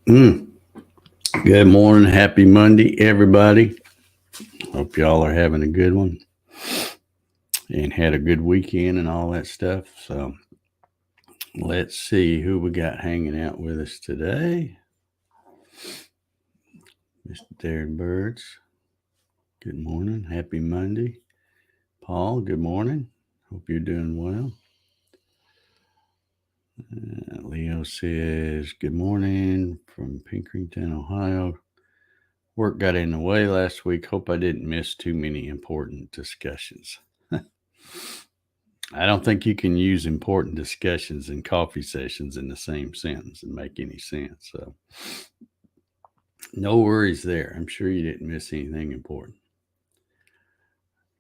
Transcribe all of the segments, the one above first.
Mm. Good morning. Happy Monday, everybody. Hope y'all are having a good one and had a good weekend and all that stuff. So let's see who we got hanging out with us today. Mr. Darren Birds. Good morning. Happy Monday. Paul, good morning. Hope you're doing well. Leo says, good morning from Pinkerton, Ohio. Work got in the way last week. Hope I didn't miss too many important discussions. I don't think you can use important discussions and coffee sessions in the same sentence and make any sense. So, no worries there. I'm sure you didn't miss anything important.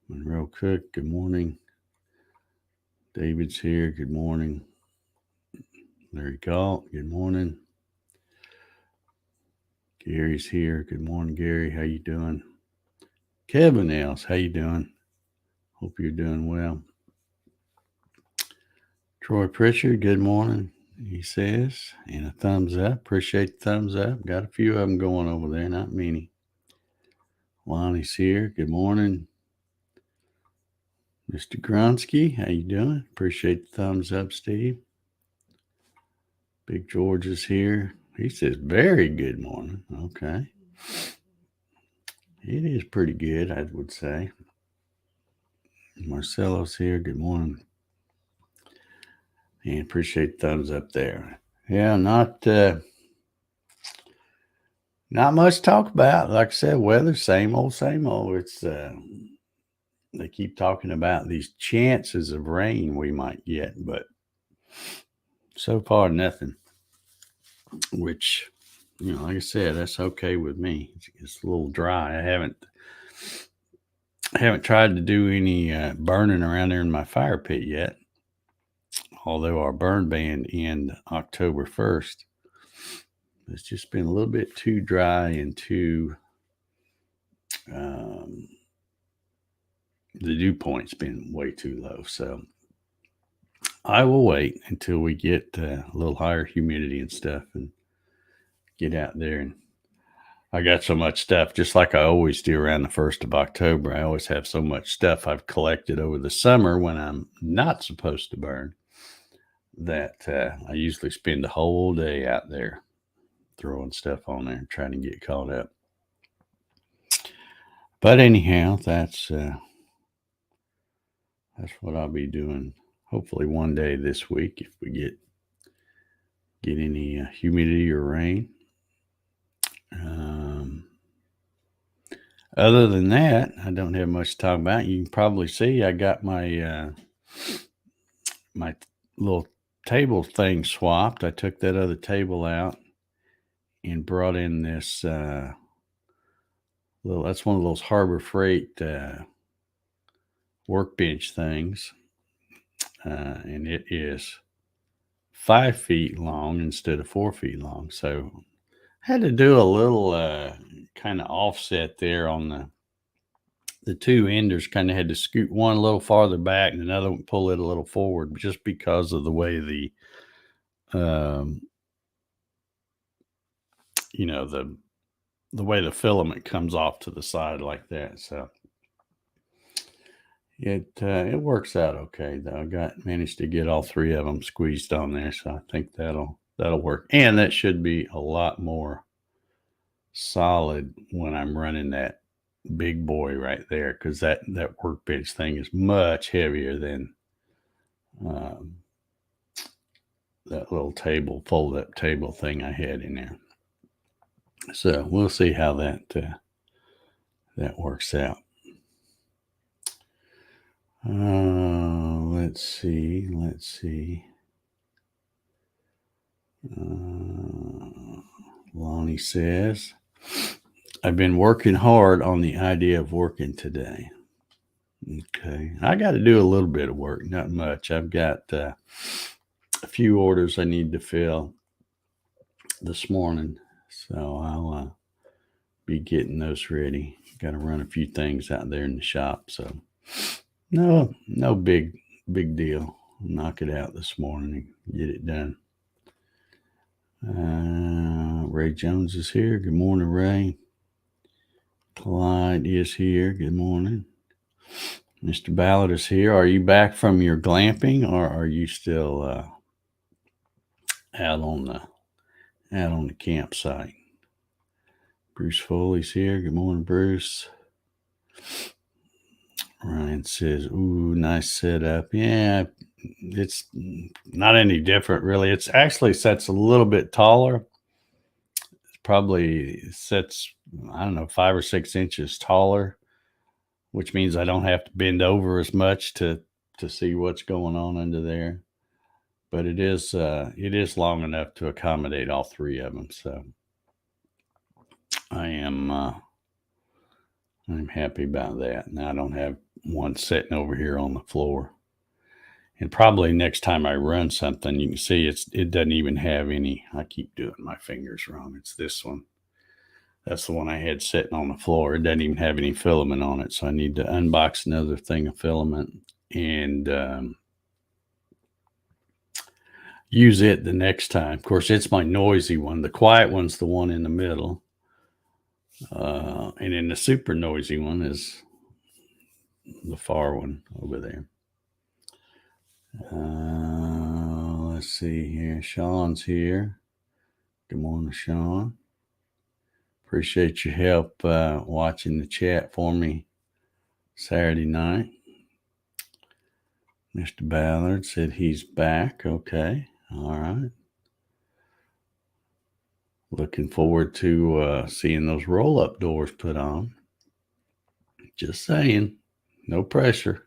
Monroe Cook, good morning. David's here. Good morning. Larry Galt, good morning. Gary's here. Good morning, Gary. How you doing? Kevin Else, how you doing? Hope you're doing well. Troy Pritchard, good morning, he says, and a thumbs up. Appreciate the thumbs up. Got a few of them going over there, not many. Lonnie's here. Good morning. Mr. Gronsky, how you doing? Appreciate the thumbs up, Steve. Big George is here. He says, very good morning. Okay. It is pretty good, I would say. Marcelo's here. Good morning. And appreciate the thumbs up there. Yeah, not much to talk about. Like I said, weather, same old, same old. It's they keep talking about these chances of rain we might get, but so far nothing. Which, like I said, that's okay with me. It's a little dry. I haven't tried to do any burning around there in my fire pit yet. Although our burn ban ends October 1st, it's just been a little bit too dry and too. The dew point's been way too low, so I will wait until we get a little higher humidity and stuff and get out there. And I got so much stuff, just like I always do around the 1st of October. I always have so much stuff I've collected over the summer when I'm not supposed to burn that I usually spend the whole day out there throwing stuff on there and trying to get caught up. But anyhow, that's what I'll be doing. Hopefully one day this week, if we get any humidity or rain. Other than that, I don't have much to talk about. You can probably see I got my my little table thing swapped. I took that other table out and brought in this that's one of those Harbor Freight workbench things. And it is 5 feet long instead of 4 feet long. So I had to do a little kind of offset there on the two enders. Kind of had to scoot one a little farther back and another one pull it a little forward, just because of the way the way the filament comes off to the side like that. So it works out okay though. I managed to get all three of them squeezed on there, so I think that'll work. And that should be a lot more solid when I'm running that big boy right there, because that workbench thing is much heavier than that little fold up table thing I had in there. So we'll see how that works out. Let's see. Lonnie says, I've been working hard on the idea of working today. Okay. I got to do a little bit of work, not much. I've got a few orders I need to fill this morning, so I'll be getting those ready. Got to run a few things out there in the shop, so no big deal. Knock it out this morning and get it done. Ray Jones is here. Good morning, Ray. Clyde is here. Good morning. Mr. Ballard is here. Are you back from your glamping, or are you still out on the campsite? Bruce Foley's here. Good morning, Bruce. Ryan says, "Ooh, nice setup." Yeah, it's not any different, really. It's actually sets a little bit taller. It's probably sets, I don't know, 5 or 6 inches taller, which means I don't have to bend over as much to see what's going on under there. But it is long enough to accommodate all three of them. So I'm happy about that. Now I don't have one sitting over here on the floor. And probably next time I run something, you can see it doesn't even have any. I keep doing my fingers wrong. It's this one. That's the one I had sitting on the floor. It doesn't even have any filament on it. So I need to unbox another thing of filament and use it the next time. Of course, it's my noisy one. The quiet one's the one in the middle. And then the super noisy one is the far one over there. Let's see here. Sean's here. Good morning, Sean. Appreciate your help watching the chat for me Saturday night. Mr. Ballard said he's back. Okay. All right. Looking forward to seeing those roll-up doors put on. Just saying. No pressure.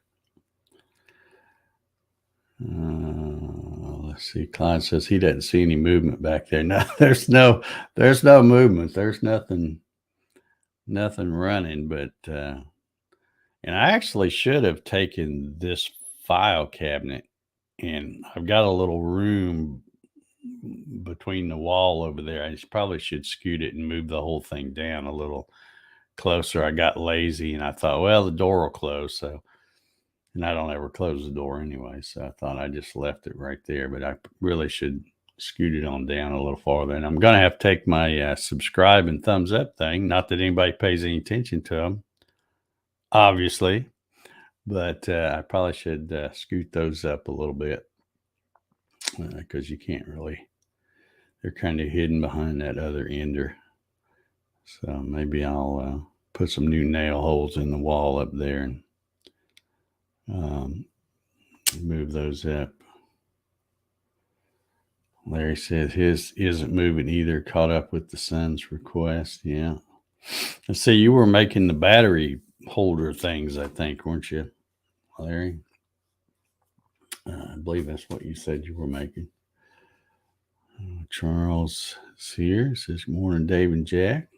Let's see. Clyde says he doesn't see any movement back there. No, there's no movement. There's nothing running. But and I actually should have taken this file cabinet, and I've got a little room between the wall over there. I probably should scoot it and move the whole thing down a little closer. I got lazy and I thought, well, the door will close. So, and I don't ever close the door anyway. So I thought I just left it right there, but I really should scoot it on down a little farther. And I'm going to have to take my subscribe and thumbs up thing. Not that anybody pays any attention to them, obviously, but I probably should scoot those up a little bit because you can't really, they're kind of hidden behind that other ender. So maybe I'll put some new nail holes in the wall up there and move those up. Larry says his isn't moving either. Caught up with the son's request. Yeah. Let's see. You were making the battery holder things, I think, weren't you, Larry? I believe that's what you said you were making. Charles is here. Says, good morning, Dave and Jack.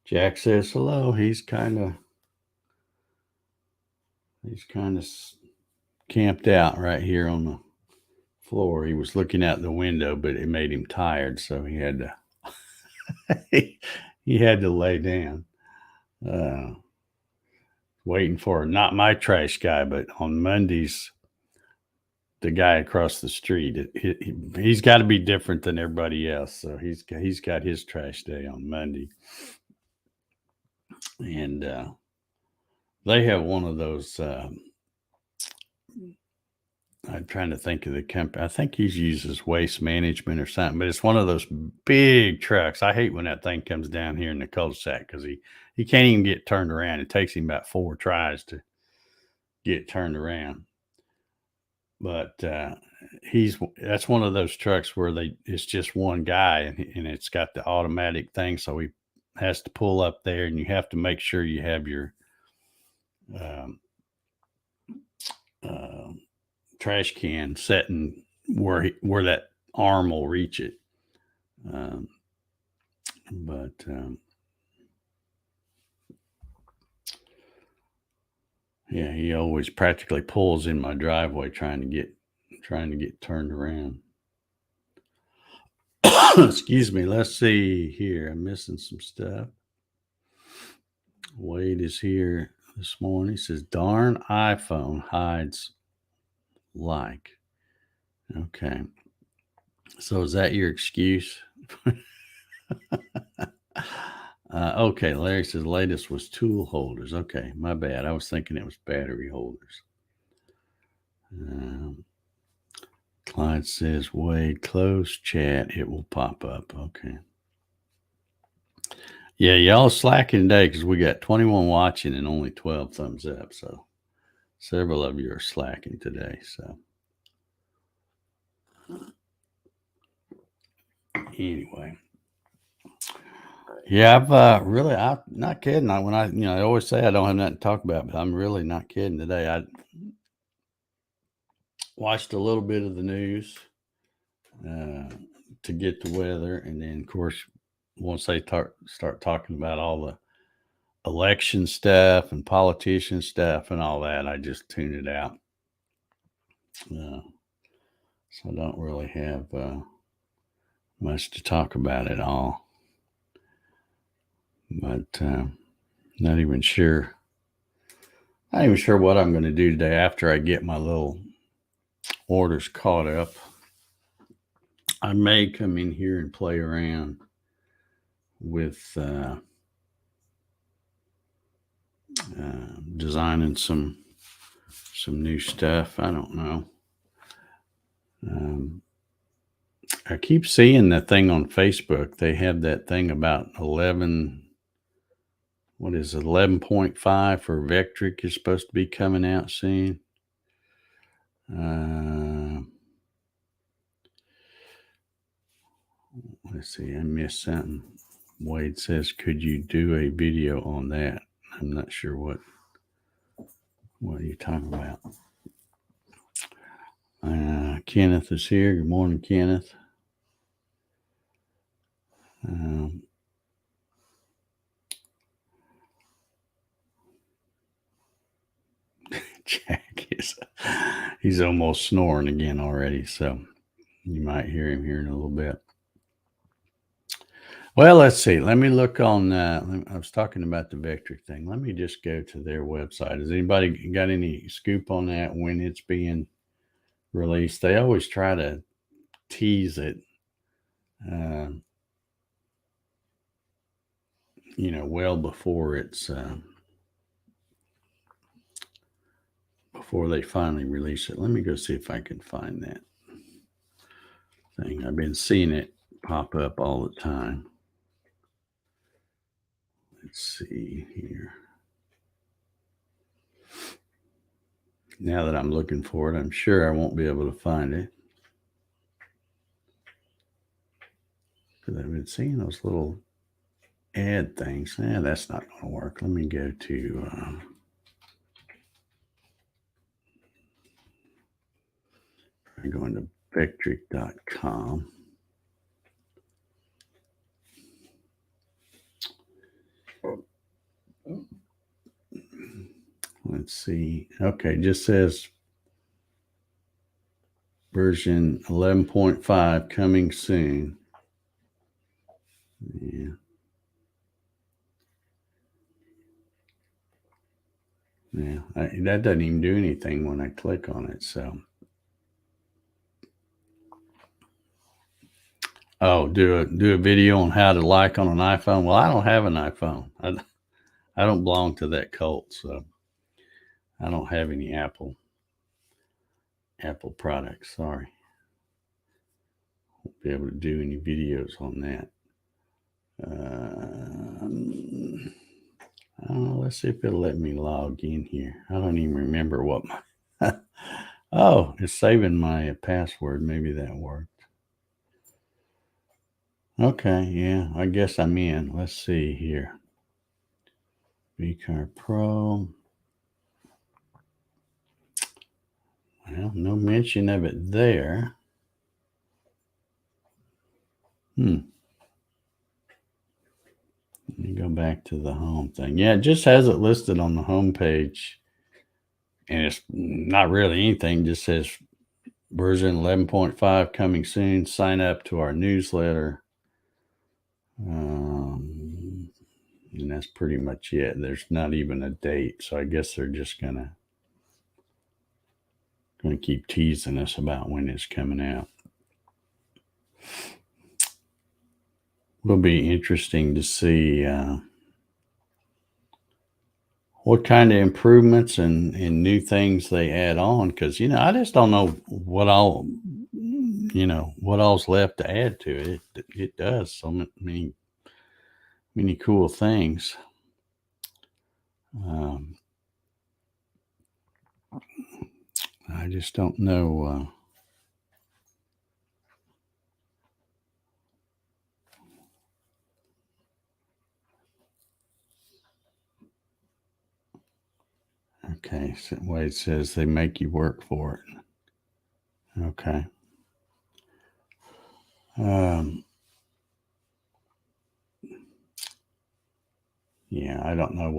Jack says hello. He's kind of camped out right here on the floor. He was looking out the window, but it made him tired, so he had to he had to lay down. Waiting for not my trash guy, but on Mondays, the guy across the street. He's got to be different than everybody else, so he's got his trash day on Monday, and they have one of those. I'm trying to think of the company. I think he uses Waste Management or something, but it's one of those big trucks. I hate when that thing comes down here in the cul-de-sac because he can't even get turned around. It takes him about 4 tries to get turned around. But that's one of those trucks where it's just one guy and it's got the automatic thing, so he has to pull up there, and you have to make sure you have your trash can setting where that arm will reach it. Yeah, he always practically pulls in my driveway trying to get turned around. Excuse me. Let's see here. I'm missing some stuff. Wade is here this morning. He says, darn iPhone hides like. Okay. So is that your excuse? Okay, Larry says latest was tool holders. Okay, my bad. I was thinking it was battery holders. Clyde says, Wade, close chat. It will pop up. Okay. Yeah, y'all slacking today because we got 21 watching and only 12 thumbs up. So several of you are slacking today. So anyway. Yeah, I'm not kidding. I always say I don't have nothing to talk about, but I'm really not kidding today. I watched a little bit of the news to get the weather, and then of course, once they start talking about all the election stuff and politician stuff and all that, I just tune it out. So I don't really have much to talk about at all. But not even sure. Not even sure what I'm going to do today after I get my little orders caught up. I may come in here and play around with designing some new stuff. I don't know. I keep seeing that thing on Facebook. They have that thing about 11.5 for Vectric is supposed to be coming out soon. Let's see, I missed something. Wade says, could you do a video on that? I'm not sure what you're talking about. Kenneth is here. Good morning, Kenneth. Jack he's almost snoring again already, so you might hear him here in a little bit. Well, let's see. Let me look on. I was talking about the Vectric thing. Let me just go to their website. Has anybody got any scoop on that when it's being released? They always try to tease it, well before it's before they finally release it. Let me go see if I can find that thing. I've been seeing it pop up all the time. Let's see here. Now that I'm looking for it, I'm sure I won't be able to find it. Because I've been seeing those little ad things. That's not going to work. Let me go to I'm going to vectric.com. Let's see. Okay, it just says version 11.5 coming soon. Yeah. Yeah, that doesn't even do anything when I click on it. So, do a video on how to like on an iPhone. Well, I don't have an iPhone. I don't belong to that cult, so I don't have any Apple products. Sorry, won't be able to do any videos on that. I don't know. Let's see if it'll let me log in here. I don't even remember what my. Oh, it's saving my password. Maybe that worked. Okay, yeah, I guess I'm in. Let's see here. VCar Pro. Well, no mention of it there. Let me go back to the home thing. Yeah, it just has it listed on the home page. And it's not really anything. It just says version 11.5 coming soon. Sign up to our newsletter. And that's pretty much it. There's not even a date. So I guess they're just going to keep teasing us about when it's coming out. will be interesting to see what kind of improvements and new things they add on. Because I just don't know what all what all's left to add to it. It does so many cool things. Um, I just don't know. Okay, so Wade says they make you work for it. Okay. Yeah, I don't know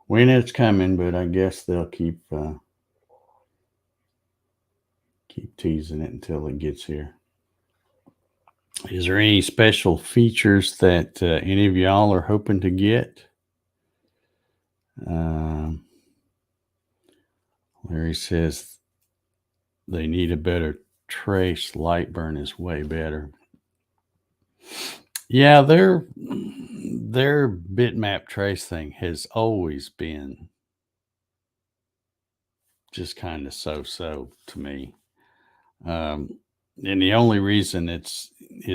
when it's coming, but I guess they'll keep teasing it until it gets here. Is there any special features that any of y'all are hoping to get? Um, Larry says they need a better trace. Light burn is way better. Yeah, their bitmap trace thing has always been just kind of so to me. Um, and the only reason it's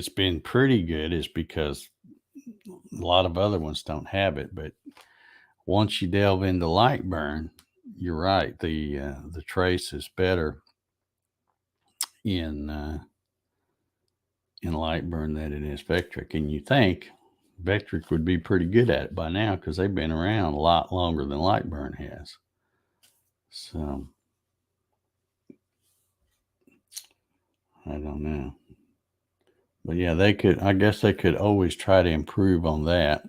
been pretty good is because a lot of other ones don't have it. But once you delve into light burn, you're right. The trace is better in light burn than it is Vectric, and you think Vectric would be pretty good at it by now because they've been around a lot longer than light burn has. So I don't know, but yeah, they could. I guess they could always try to improve on that.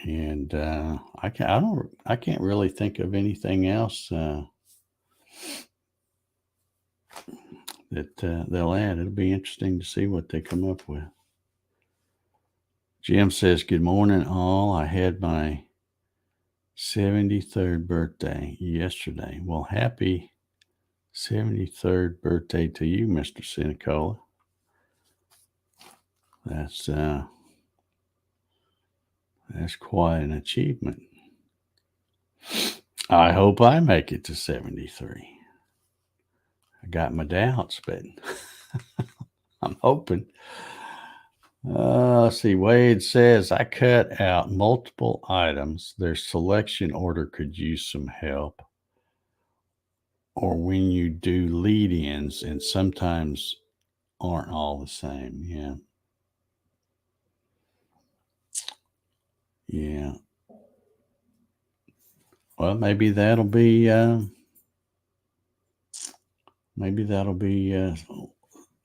And I can't really think of anything else that they'll add. It'll be interesting to see what they come up with. Jim says, "Good morning, all. I had my 73rd birthday yesterday." Well, happy 73rd birthday to you, Mr. Sinicola. That's quite an achievement. I hope I make it to 73. I got my doubts, but I'm hoping. Let's see. Wade says, I cut out multiple items. Their selection order could use some help. Or when you do lead ins, and sometimes aren't all the same. Yeah. Yeah. Well, maybe that'll be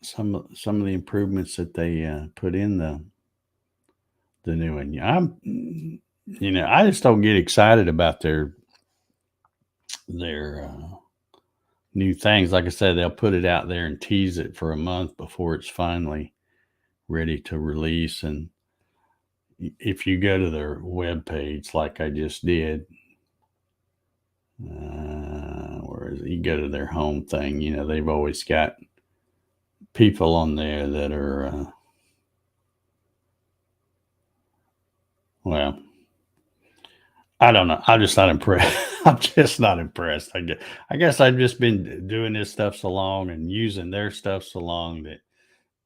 some of the improvements that they put in the new one. Yeah, I just don't get excited about their new things. Like I said, they'll put it out there and tease it for a month before it's finally ready to release. And if you go to their web page, like I just did, where is it? You go to their home thing. They've always got people on there that are well. I don't know. I'm just not impressed. I'm just not impressed. I guess I've just been doing this stuff so long and using their stuff so long that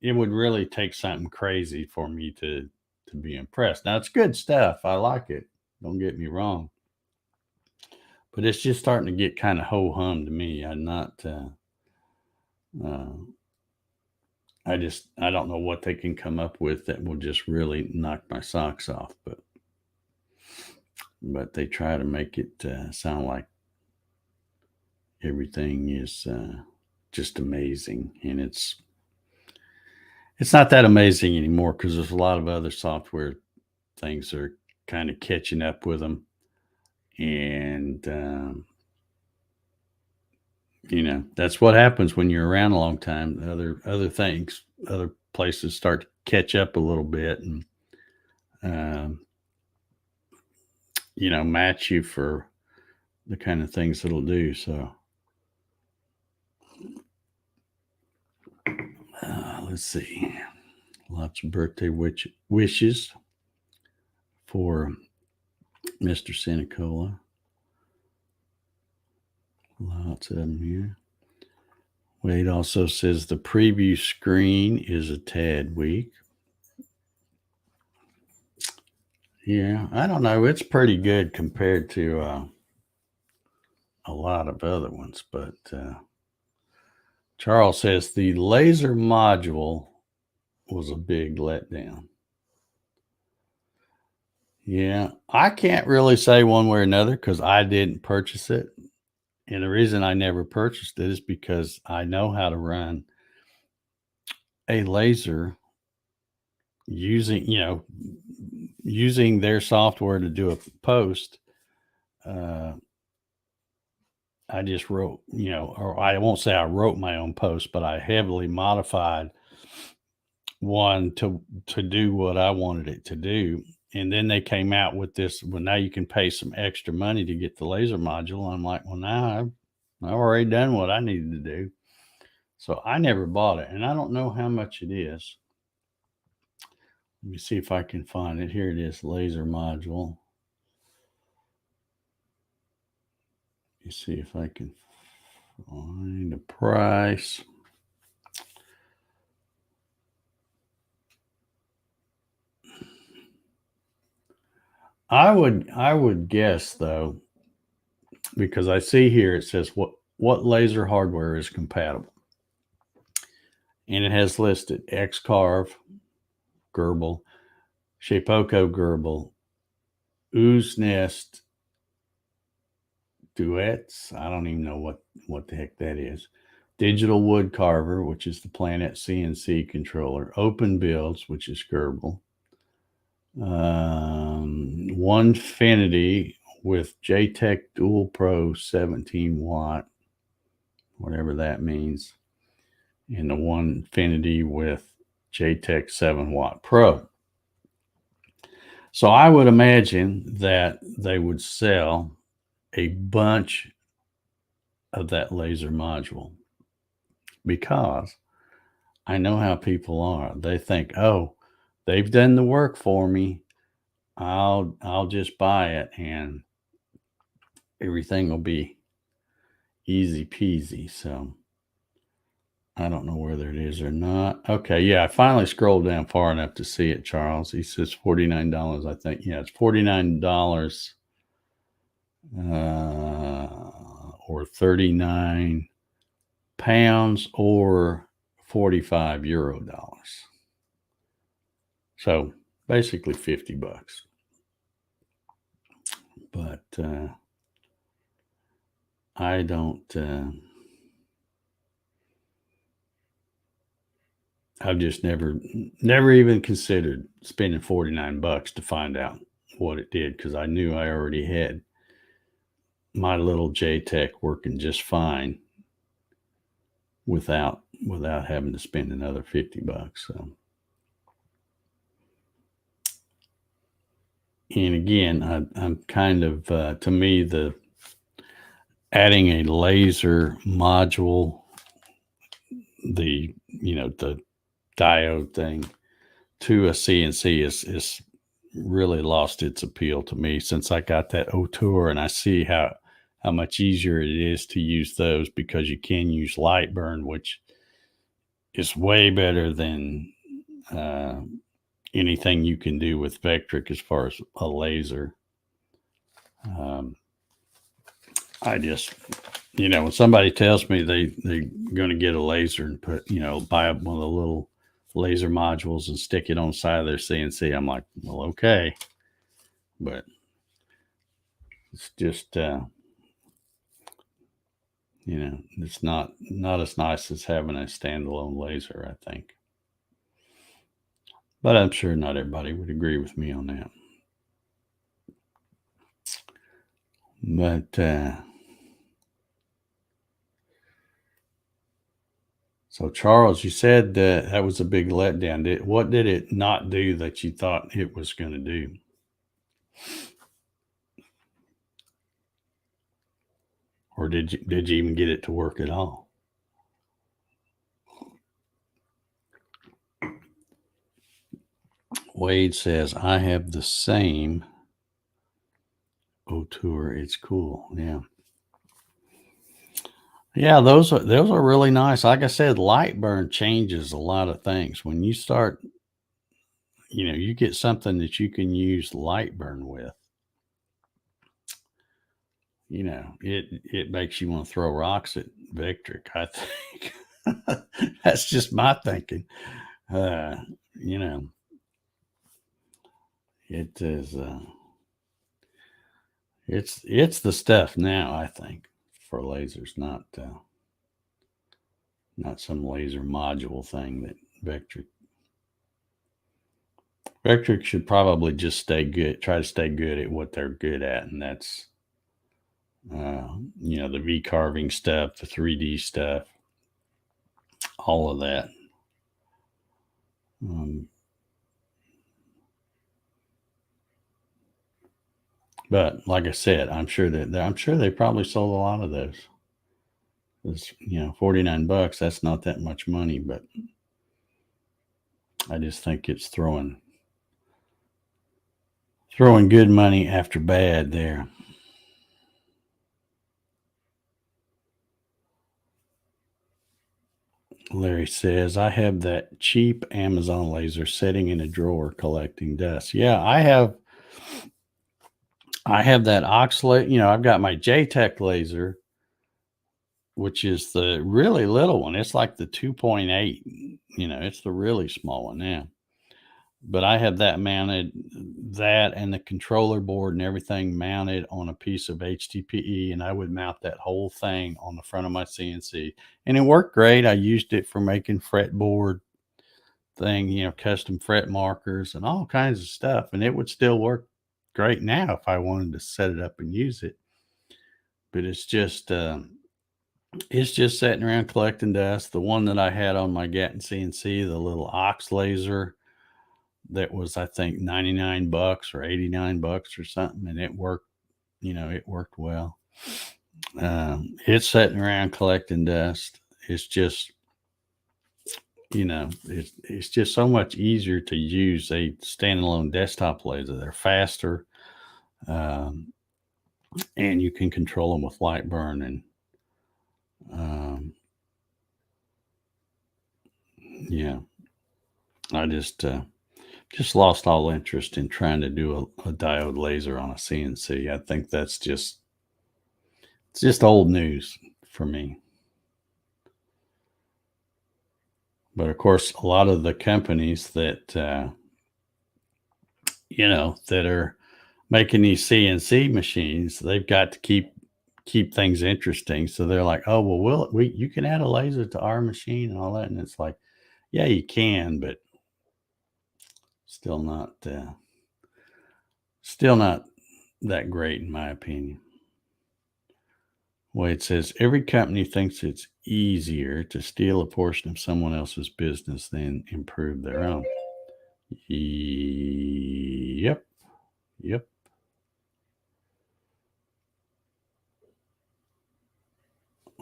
it would really take something crazy for me to be impressed. Now it's good stuff. I like it. Don't get me wrong. But it's just starting to get kind of ho hum to me. I'm not. Uh, I don't know what they can come up with that will just really knock my socks off. But they try to make it sound like everything is just amazing, and it's not that amazing anymore because there's a lot of other software things are kind of catching up with them, and that's what happens when you're around a long time. Other places start to catch up a little bit, and um, match you for the kind of things it'll do. So let's see. Lots of birthday wishes for Mr. Senicola. Lots of them here. Wade also says the preview screen is a tad weak. Yeah, I don't know. It's pretty good compared to a lot of other ones, but Charles says the laser module was a big letdown. Yeah, I can't really say one way or another because I didn't purchase it. And the reason I never purchased it is because I know how to run a laser using their software to do a post. I just wrote, or I won't say I wrote my own post, but I heavily modified one to do what I wanted it to do. And then they came out with this, well, now you can pay some extra money to get the laser module. I'm like, well, now I've already done what I needed to do. So I never bought it, and I don't know how much it is. Let me see if I can find it. Here it is, laser module. Let me see if I can find the price. I would guess though, because I see here it says what laser hardware is compatible, and it has listed X-Carve, Gerbil, Shapeoko Gerbil, Ooze Nest, Duets. I don't even know what the heck that is. Digital Wood Carver, which is the Planet CNC controller. Open Builds, which is Gerbil. Onefinity with JTech Dual Pro 17 watt, whatever that means. And the Onefinity with JTech 7 watt Pro. So I would imagine that they would sell a bunch of that laser module because I know how people are. They think, oh, they've done the work for me. I'll just buy it and everything will be easy peasy. So I don't know whether it is or not. Okay, yeah, I finally scrolled down far enough to see it, Charles. He says $49, I think. Yeah, it's $49 or 39 pounds or 45 euro dollars. So basically $50. But I don't I've just never even considered spending $49 to find out what it did because I knew I already had my little JTech working just fine without having to spend another $50. So, and again, I'm kind of to me the adding a laser module, the diode thing to a CNC is really lost its appeal to me since I got that O'Tour, and I see how much easier it is to use those because you can use Lightburn, which is way better than anything you can do with Vectric as far as a laser. I just, when somebody tells me they're going to get a laser and buy up one of the little laser modules and stick it on the side of their CNC, I'm like, well, okay. But it's just, it's not as nice as having a standalone laser, I think. But I'm sure not everybody would agree with me on that. But so Charles, you said that was a big letdown. What did it not do that you thought it was going to do? Or did you even get it to work at all? Wade says, I have the same O-Tour. It's cool. Yeah. Yeah, those are really nice. Like I said, Lightburn changes a lot of things. When you start, you get something that you can use Lightburn with, it makes you want to throw rocks at Victric, I think. That's just my thinking. Uh, you know, it is it's the stuff now, I think, for lasers, not some laser module thing that Vectric should probably just try to stay good at what they're good at, and that's the V carving stuff, the 3D stuff, all of that. But like I said, I'm sure they probably sold a lot of those. It's $49. That's not that much money, but I just think it's throwing good money after bad there. Larry says, I have that cheap Amazon laser sitting in a drawer collecting dust. Yeah, I have that Oxley. I've got my JTech laser, which is the really little one. It's like the 2.8. It's the really small one now. But I have that mounted, that and the controller board and everything mounted on a piece of HDPE, and I would mount that whole thing on the front of my CNC, and it worked great. I used it for making fretboard thing, custom fret markers and all kinds of stuff, and it would still work great now if I wanted to set it up and use it. But it's just sitting around collecting dust. The one that I had on my Gatton CNC, the little ox laser, that was, I think, $99 or $89 or something, and it worked. It worked well. It's sitting around collecting dust. It's just, it's just so much easier to use a standalone desktop laser. They're faster, and you can control them with Lightburn. And yeah, I just lost all interest in trying to do a diode laser on a CNC. I think it's just old news for me. But of course, a lot of the companies that that are making these CNC machines, they've got to keep things interesting. So they're like, oh well, you can add a laser to our machine and all that, and it's like, yeah, you can, but still not that great in my opinion. Wade says every company thinks it's easier to steal a portion of someone else's business than improve their own. Yep.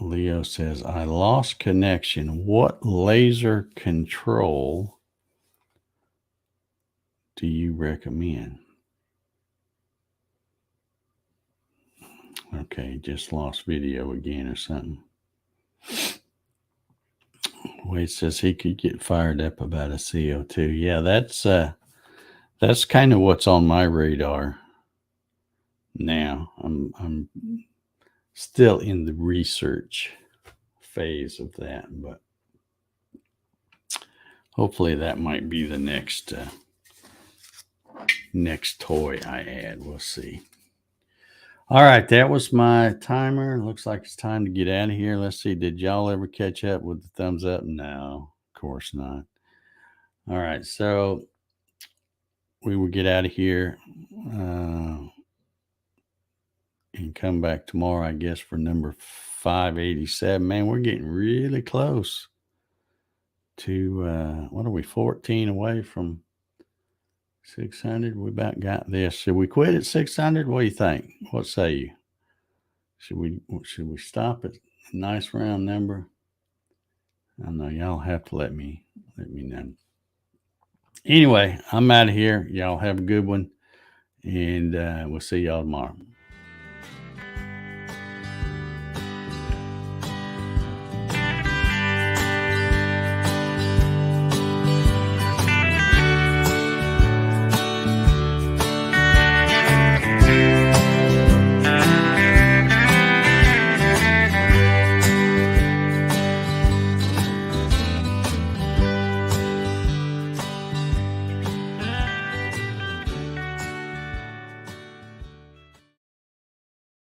Leo says, I lost connection. What laser control do you recommend? Okay, just lost video again or something. Wade says he could get fired up about a CO2. Yeah, that's kind of what's on my radar now. I'm still in the research phase of that, but hopefully that might be the next toy I add. We'll see. All right, that was my timer. Looks like it's time to get out of here. Let's see. Did y'all ever catch up with the thumbs up? No, of course not. All right, so we will get out of here and come back tomorrow, I guess, for number 587. Man, we're getting really close to what are we, 14 away from 600? We about got this. Should we quit at 600? What do you think? What say you? Should we stop at a nice round number? I know y'all have to let me know. Anyway, I'm out of here. Y'all have a good one, and we'll see y'all tomorrow.